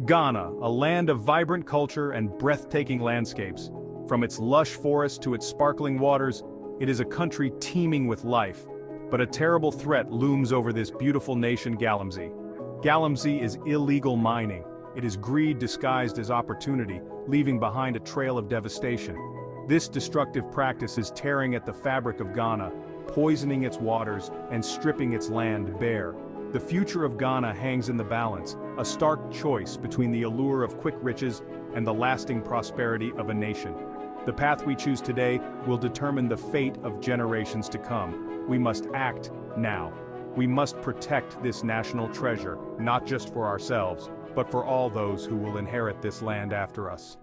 Ghana, a land of vibrant culture and breathtaking landscapes. From its lush forests to its sparkling waters, it is a country teeming with life. But a terrible threat looms over this beautiful nation, Galamsey. Galamsey is illegal mining. It is greed disguised as opportunity, leaving behind a trail of devastation. This destructive practice is tearing at the fabric of Ghana, poisoning its waters and stripping its land bare. The future of Ghana hangs in the balance, a stark choice between the allure of quick riches and the lasting prosperity of a nation. The path we choose today will determine the fate of generations to come. We must act now. We must protect this national treasure, not just for ourselves, but for all those who will inherit this land after us.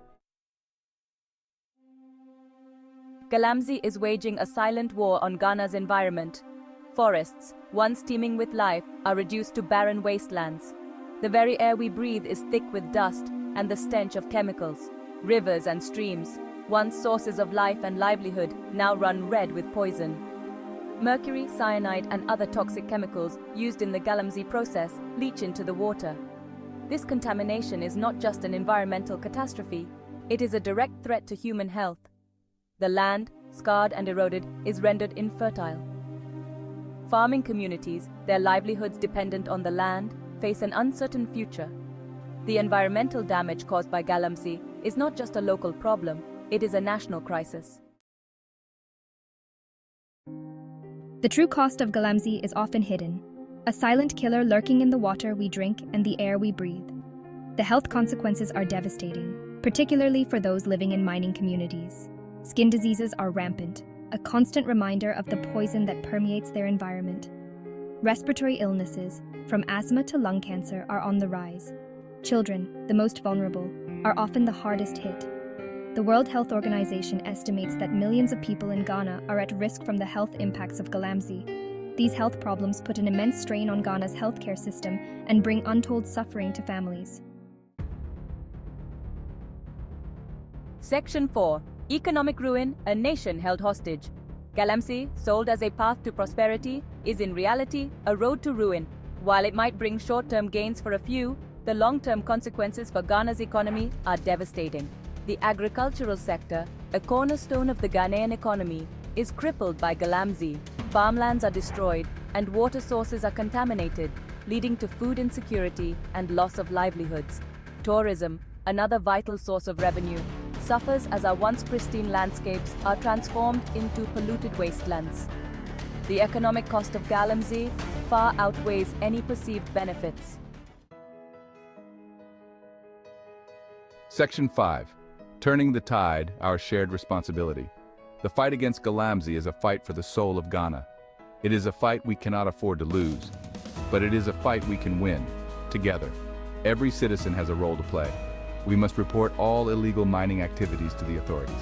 Galamsey is waging a silent war on Ghana's environment. Forests, once teeming with life, are reduced to barren wastelands. The very air we breathe is thick with dust and the stench of chemicals. Rivers and streams, once sources of life and livelihood, now run red with poison. Mercury, cyanide, and other toxic chemicals used in the Galamsey process leach into the water. This contamination is not just an environmental catastrophe, it is a direct threat to human health. The land, scarred and eroded, is rendered infertile. Farming communities, their livelihoods dependent on the land, face an uncertain future. The environmental damage caused by Galamsey is not just a local problem, it is a national crisis. The true cost of Galamsey is often hidden, a silent killer lurking in the water we drink and the air we breathe. The health consequences are devastating, particularly for those living in mining communities. Skin diseases are rampant, a constant reminder of the poison that permeates their environment. Respiratory illnesses, from asthma to lung cancer, are on the rise. Children, the most vulnerable, are often the hardest hit. The World Health Organization estimates that millions of people in Ghana are at risk from the health impacts of Galamsey. These health problems put an immense strain on Ghana's healthcare system and bring untold suffering to families. Section 4. Economic ruin, a nation held hostage. Galamsey, sold as a path to prosperity, is in reality a road to ruin. While it might bring short-term gains for a few, the long-term consequences for Ghana's economy are devastating. The agricultural sector, a cornerstone of the Ghanaian economy, is crippled by Galamsey. Farmlands are destroyed and water sources are contaminated, leading to food insecurity and loss of livelihoods. Tourism, another vital source of revenue, suffers as our once pristine landscapes are transformed into polluted wastelands. The economic cost of Galamsey far outweighs any perceived benefits. Section 5. Turning the tide, our shared responsibility. The fight against Galamsey is a fight for the soul of Ghana. It is a fight we cannot afford to lose, but it is a fight we can win, together. Every citizen has a role to play. We must report all illegal mining activities to the authorities,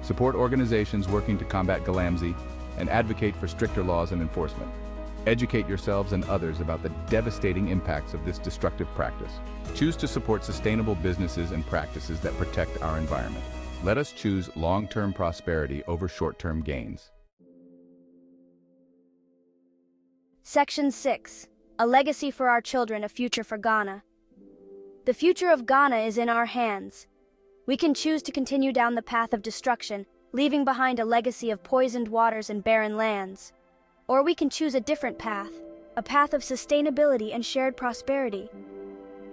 support organizations working to combat Galamsey, and advocate for stricter laws and enforcement. Educate yourselves and others about the devastating impacts of this destructive practice. Choose to support sustainable businesses and practices that protect our environment. Let us choose long-term prosperity over short-term gains. Section 6. A legacy for our children, a future for Ghana. The future of Ghana is in our hands. We can choose to continue down the path of destruction, leaving behind a legacy of poisoned waters and barren lands. Or we can choose a different path, a path of sustainability and shared prosperity.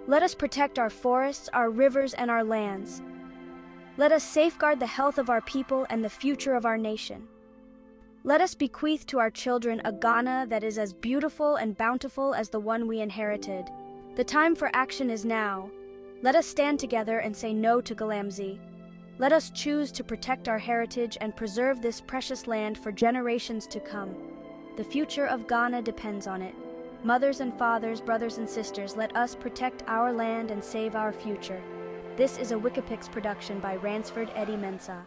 Let us protect our forests, our rivers, and our lands. Let us safeguard the health of our people and the future of our nation. Let us bequeath to our children a Ghana that is as beautiful and bountiful as the one we inherited. The time for action is now. Let us stand together and say no to Galamsey. Let us choose to protect our heritage and preserve this precious land for generations to come. The future of Ghana depends on it. Mothers and fathers, brothers and sisters, let us protect our land and save our future. This is a Wikkipix production by Ransford Eddie Mensah.